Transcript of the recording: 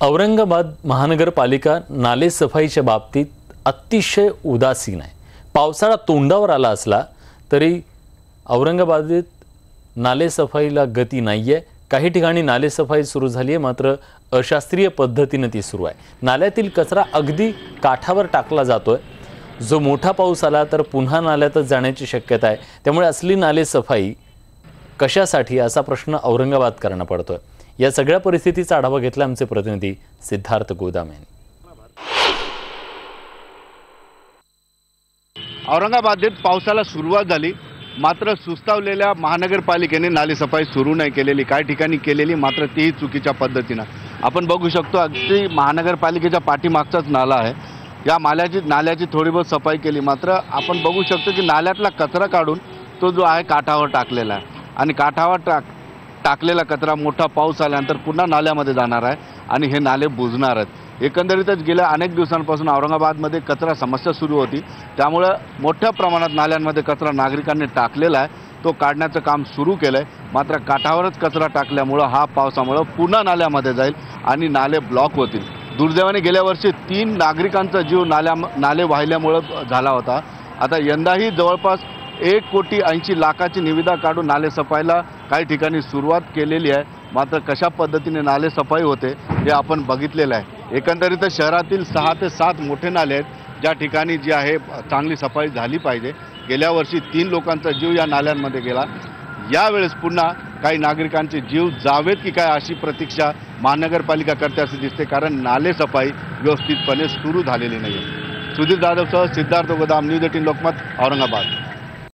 औरंगाबाद महानगरपालिका नाले सफाईच्या बाबतीत अतिशय उदासीन आहे। पावसाळा तोंडावर आला असला तरी औरंगाबादेत नाले सफाईला गती नाहीये। काही ठिकाणी नाले सफाई सुरू झाली आहे, मात्र अशास्त्रीय पद्धतीने ती सुरू आहे। नाल्यातील कचरा अगदी काठावर टाकला जातोय। जो मोठा पाऊस आला तर पुन्हा नाल्यातच जाण्याची शक्यता आहे। त्यामुळे असली नाले सफाई कशासाठी असा प्रश्न औरंगाबादकरांना पडतोय। या सगळ्या परिस्थितीचा आढावा घेतला आमचे प्रतिनिधी सिद्धार्थ गोदाम यांनी। औरंगाबादेत पावसाला सुरुवात झाली, मात्र सुस्तावलेल्या महानगरपालिकेने नाले सफाई सुरू नाही केलेली, काही ठिकाणी केलेली, मात्र तीही चुकीच्या पद्धतीने। आपण बघू शकतो अगदी महानगरपालिकेच्या पाठीमागचाच नाला आहे। या नाल्याची थोडी बहुत सफाई केली, मात्र आपण बघू शकतो की नाल्यातला कचरा काढून तो जो आहे काठावर टाकलेला आहे आणि काठावर टाकलेला कचरा मोठा पाऊस आल्यानंतर पुन्हा नाल्यामध्ये जाणार आहे आणि हे नाले बुजणार आहेत। एकंदरीतच गेल्या अनेक दिवसांपासून औरंगाबादमध्ये कचरा समस्या सुरू होती, त्यामुळे मोठ्या प्रमाणात नाल्यांमध्ये कचरा नागरिकांनी टाकलेला आहे, तो काढण्याचं काम सुरू केलं आहे। मात्र काठावरच कचरा टाकल्यामुळे हा पावसामुळे पुन्हा नाल्यामध्ये जाईल आणि नाले ब्लॉक होतील। दुर्दैवाने गेल्या वर्षी 3 नागरिकांचा जीव नाले वाहिल्यामुळे झाला होता। आता यंदाही जवळपास 1,80,00,000ची निविदा काढून नाले सफाईला काही ठिकाणी सुरुवात केलेली आहे, मात्र कशा पद्धतीने नाले सफाई होते हे आपण बघितलेलं आहे। एकंदरीत शहरातील 6 ते 7 मोठे नाले आहेत ज्या ठिकाणी जी आहे चांगली सफाई झाली पाहिजे। गेल्या वर्षी 3 लोकांचा जीव या नाल्यांमध्ये गेला। यावेळेस पुन्हा काही नागरिकांचे जीव जावेत की काय अशी प्रतीक्षा महानगरपालिका करते असे दिसते, कारण नाले सफाई व्यवस्थितपणे सुरू झालेली नाही। सुधीर जाधवसह सिद्धार्थ गोदाम, न्यूज 18 लोकमत, औरंगाबाद।